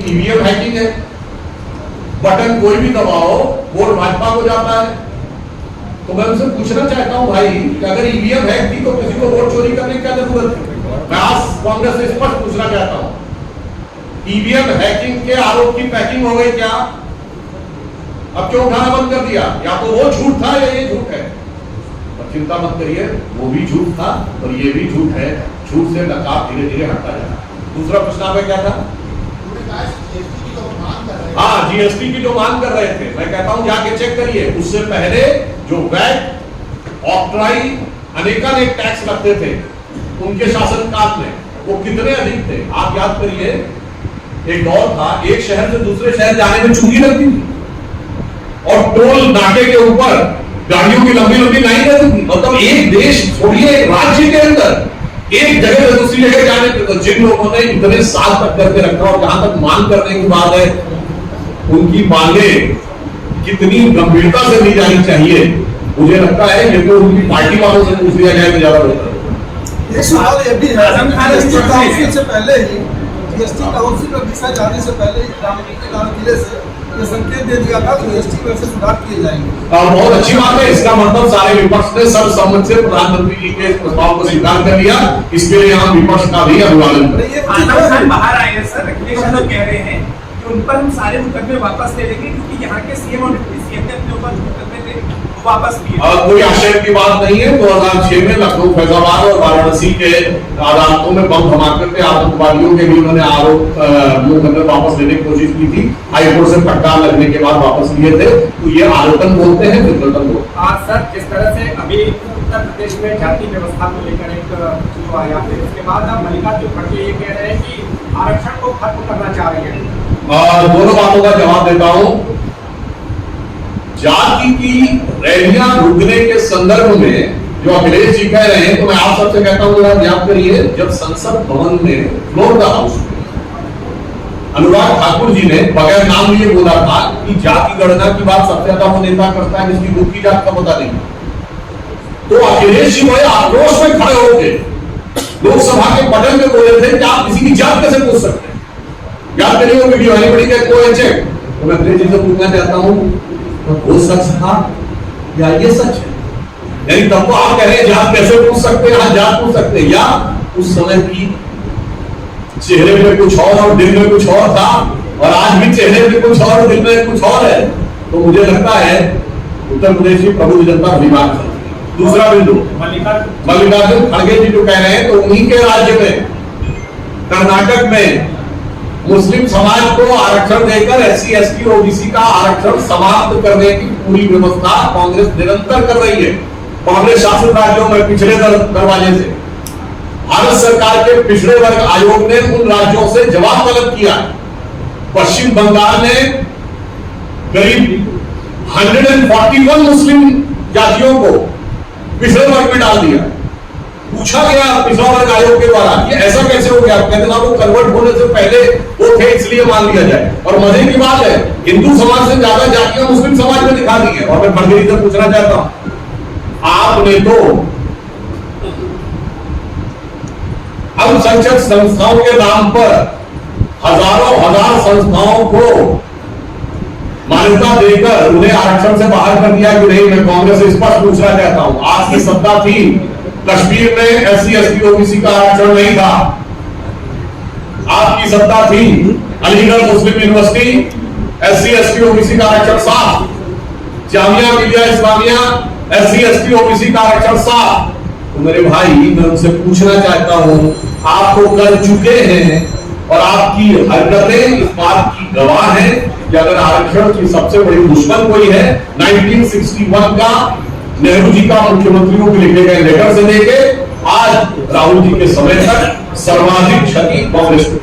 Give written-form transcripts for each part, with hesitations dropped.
EVM hacking है, button कोई भी दबाओ वोट भाजपा को जाता है। तो मैं उनसे पूछना चाहता हूं भाई कि अगर ईवीएम हैक थी तो किसी को वोट चोरी करने की क्या जरूरत थी? मैं आज कांग्रेस से स्पष्ट पूछना चाहता हूं, ईवीएम हैकिंग के आरोप की पैकिंग हो गई क्या? अब क्यों उठाना बंद कर दिया? या तो वो झूठ था या ये झूठ है। पर चिंता मत करिए, वो भी झूठ था और ये भी झूठ है। झूठ से नकाब धीरे धीरे हटता जा रहा है। दूसरा प्रश्न आपका क्या था? हाँ, जीएसटी की जो मांग कर रहे थे, मैं कहता हूं जाके चेक करिए। उससे पहले जो वैट, ऑक्ट्राई, अनेकानेक टैक्स लगते थे उनके शासनकाल में, वो कितने अधिक थे? आप याद करिए, एक दौर था एक शहर से दूसरे शहर जाने में चूंगी लगती थी और टोल नाके के ऊपर गाड़ियों की लंबी लंबी लाइन रहती थी। मतलब एक देश छोड़िए, एक राज्य के अंदर एक जगह से दूसरी जगह जाने के जिन लोगों ने इतने साल तक करके रखा, और जहां तक मांग करने की बात है, उनकी मांगें कितनी गंभीरता से ली जानी चाहिए, मुझे लगता है ये तो उनकी पार्टी वालों से पूछ लिया जाए तो ज्यादा बेहतर है। एक सवाल ये भी है, जीएसटी काउंसिल से पहले ही, जीएसटी काउंसिल में दिशा जाने से पहले ही लाल किले से ये संकेत दे दिया था कि जीएसटी में से सुधार किए जाएंगे। बहुत अच्छी बात है। इसका मतलब सारे विपक्ष ने सर्वसम्मति से प्रधानमंत्री जी के प्रस्ताव को स्वीकार कर लिया। इसके लिए हम विपक्ष का भी अभिवादन करें। बाहर आए हैं सर, अखिलेश यादव कह रहे हैं कि उन पर हम सारे मुकदमे वापस ले लेंगे क्योंकि यहाँ के सीएम और डिप्टी सीएम ने अपने ऊपर मुकदमे थे वापस लिए। कोई आश्चर्य की बात नहीं है। 2006 में लखनऊ, फैजाबाद और वाराणसी के अदालतों में बम धमाके पे आतंकवादियों के भी उन्होंने आरोप मुकदमे वापस लेने की कोशिश की थी। हाईकोर्ट से फटकार लगने के बाद वापस लिए थे। तो ये आरोपन बोलते हैं, विघटन बोलते हैं। आज सर जिस तरह से अभी उत्तर प्रदेश में जाति व्यवस्था को लेकर एक जो आया है, उसके बाद अब मल्लिकार्जुन खड़गे ये कह रहे हैं कि आरक्षण को खत्म करना चाह रहे हैं। दोनों बातों का जवाब देता हूं। जाति की रैलियां रुकने के संदर्भ में जो अखिलेश जी कह रहे हैं, तो मैं आप सबसे कहता हूं जरा याद करिए, जब संसद भवन में फ्लोर द हाउस में अनुराग ठाकुर जी ने बगैर नाम लिए बोला था कि जाति गणना की बात सबसे ज्यादा वो नेता करता है जिसकी खुद की जात का पता नहीं। तो अखिलेश जी वही आक्रोश में खड़े होकर लोकसभा के पटल में बोले थे कि आप किसी की जात कैसे पूछ सकते हैं। याद करिए वो वीडियो आनी पड़ी है, कोई चेक। तो मैं अखिलेश जी से पूछना चाहता हूं, तो वो सच था या ये सच है? यानी तब तो आप कह रहे हैं जात कैसे पूछ सकते हैं, जात पूछ सकते हैं, या उस समय की चेहरे में कुछ और दिल में कुछ और था और आज भी चेहरे में कुछ और दिल में कुछ और है। तो मुझे लगता है उत्तर प्रदेश की प्रबुद्ध जनता बीमार है। दूसरा बिंदु, मल्लिकार्जुन खड़गे जी जो कह रहे हैं, तो उन्हीं के राज्य में कर्नाटक में मुस्लिम समाज को आरक्षण देकर SC ST OBC का आरक्षण समाप्त करने की पूरी व्यवस्था कांग्रेस निरंतर कर रही है। कांग्रेस शासित राज्यों में पिछड़े दरवाजे से भारत सरकार के पिछड़े वर्ग आयोग ने उन राज्यों से जवाब तलब किया। पश्चिम बंगाल ने करीब 141 मुस्लिम जातियों को पिछड़े वर्ग में डाल दिया। पूछा गया पिछड़ा वर्ग आयोग के द्वारा कि ऐसा कैसे हो गया? कहते ना वो कन्वर्ट होने से पहले वो थे इसलिए मान लिया जाए। और मजे की बात है, हिंदू समाज से ज्यादा जातियां मुस्लिम समाज में दिखा दी है। और मैं खड़गे से पूछना चाहता हूं, आपने तो अल्पसंख्यक संस्थाओं के नाम पर हजारों हजार संस्थाओं को मान्यता देकर उन्हें आरक्षण से बाहर कर दिया कि नहीं? मैं कांग्रेस से स्पष्ट पूछना चाहता हूं, आज की सत्ता थी, कश्मीर में SC ST OBC का आरक्षण नहीं था। आपकी सत्ता थी, अलीगढ़ मुस्लिम यूनिवर्सिटी SC ST OBC का आरक्षण साफ, Jamia Millia Islamia SC ST OBC का आरक्षण साफ। तो मेरे भाई मैं उनसे पूछना चाहता हूं, आप तो कर चुके हैं और आपकी हरकतें इस बात की गवाह है कि अगर आरक्षण की सबसे बड़ी दुश्मन कोई है 1961 का नेहरू जी का मुख्यमंत्रियों को लिखे गए लेटर से लेके आज राहुल जी के समय तक सर्वाधिक क्षति कांग्रेस को।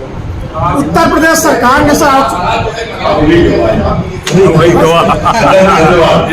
उत्तर प्रदेश सरकार ने धन्यवाद।